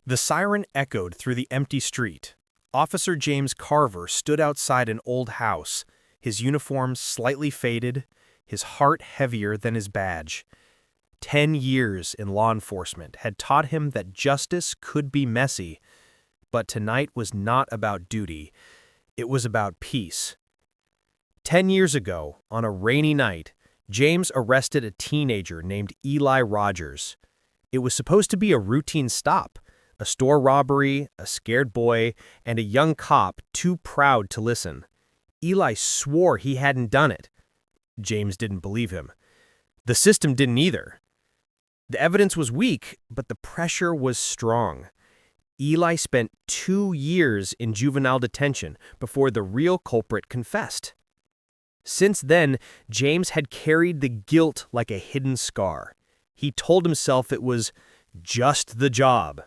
The siren echoed through the empty street. Officer James Carver stood outside an old house, his uniform slightly faded, his heart heavier than his badge. 10 years in law enforcement had taught him that justice could be messy, but tonight was not about duty. It was about peace. 10 years ago, on a rainy night, James arrested a teenager named Eli Rogers. It was supposed to be a routine stop, a store robbery, a scared boy, and a young cop too proud to listen. Eli swore he hadn't done it. James didn't believe him. The system didn't either. The evidence was weak, but the pressure was strong. Eli spent 2 years in juvenile detention before the real culprit confessed. Since then, James had carried the guilt like a hidden scar. He told himself it was just the job.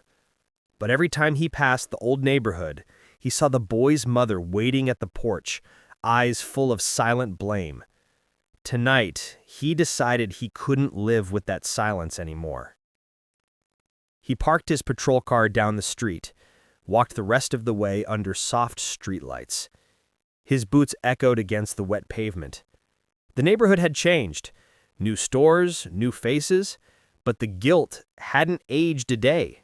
But every time he passed the old neighborhood, he saw the boy's mother waiting at the porch, eyes full of silent blame. Tonight, he decided he couldn't live with that silence anymore. He parked his patrol car down the street, walked the rest of the way under soft streetlights. His boots echoed against the wet pavement. The neighborhood had changed. New stores, new faces, but the guilt hadn't aged a day.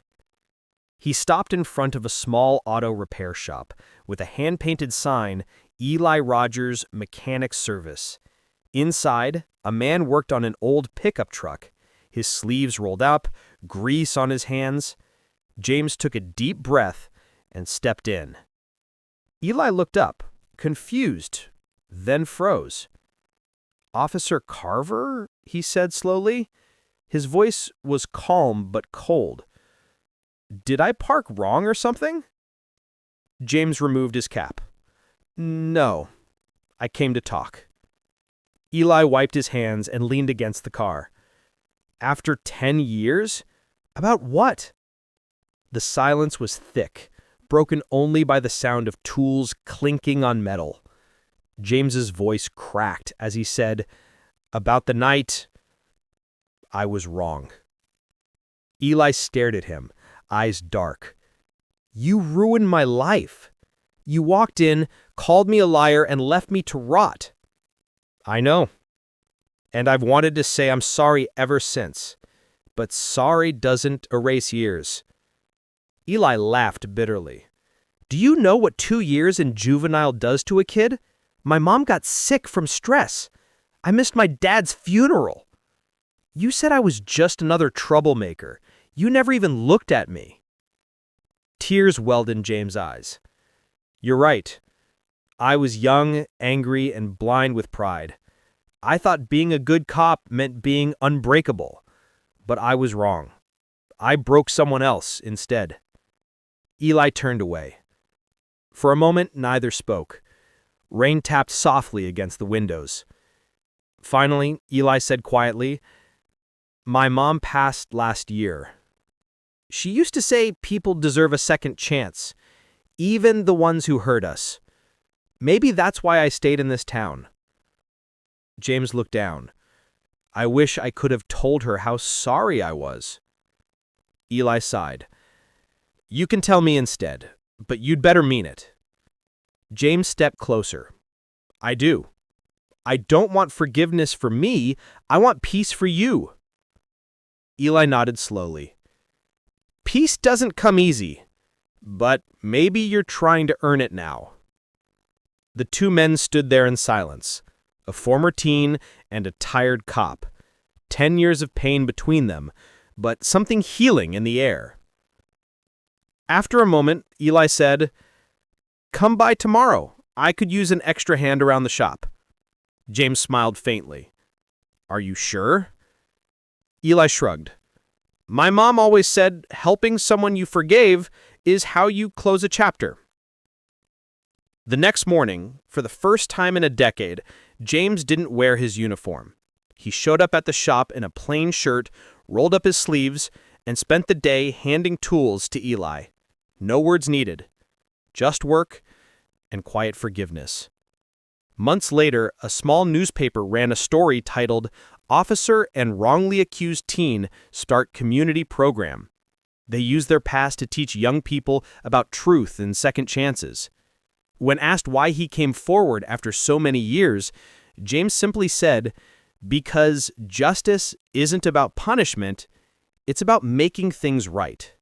He stopped in front of a small auto repair shop with a hand-painted sign, Eli Rogers Mechanic Service. Inside, a man worked on an old pickup truck, his sleeves rolled up, grease on his hands. James took a deep breath and stepped in. Eli looked up, confused, then froze. "Officer Carver?" he said slowly. His voice was calm but cold. "Did I park wrong or something?" James removed his cap. "No, I came to talk." Eli wiped his hands and leaned against the car. "After 10 years? About what?" The silence was thick, broken only by the sound of tools clinking on metal. James's voice cracked as he said, "About the night, I was wrong." Eli stared at him, eyes dark. "You ruined my life. You walked in, called me a liar, and left me to rot." "I know. And I've wanted to say I'm sorry ever since. But sorry doesn't erase years." Eli laughed bitterly. "Do you know what 2 years in juvenile does to a kid? My mom got sick from stress. I missed my dad's funeral. You said I was just another troublemaker. You never even looked at me." Tears welled in James' eyes. "You're right. I was young, angry, and blind with pride. I thought being a good cop meant being unbreakable. But I was wrong. I broke someone else instead." Eli turned away. For a moment, neither spoke. Rain tapped softly against the windows. Finally, Eli said quietly, "My mom passed last year. She used to say people deserve a second chance, even the ones who hurt us. Maybe that's why I stayed in this town." James looked down. "I wish I could have told her how sorry I was." Eli sighed. "You can tell me instead, but you'd better mean it." James stepped closer. "I do. I don't want forgiveness for me. I want peace for you." Eli nodded slowly. "Peace doesn't come easy, but maybe you're trying to earn it now." The two men stood there in silence, a former teen and a tired cop. 10 years of pain between them, but something healing in the air. After a moment, Eli said, "Come by tomorrow. I could use an extra hand around the shop." James smiled faintly. "Are you sure?" Eli shrugged. "My mom always said helping someone you forgave is how you close a chapter." The next morning, for the first time in a decade, James didn't wear his uniform. He showed up at the shop in a plain shirt, rolled up his sleeves, and spent the day handing tools to Eli. No words needed. Just work and quiet forgiveness. Months later, a small newspaper ran a story titled, "Officer and Wrongly Accused Teen Start Community Program." They use their past to teach young people about truth and second chances. When asked why he came forward after so many years, James simply said, "Because justice isn't about punishment, it's about making things right."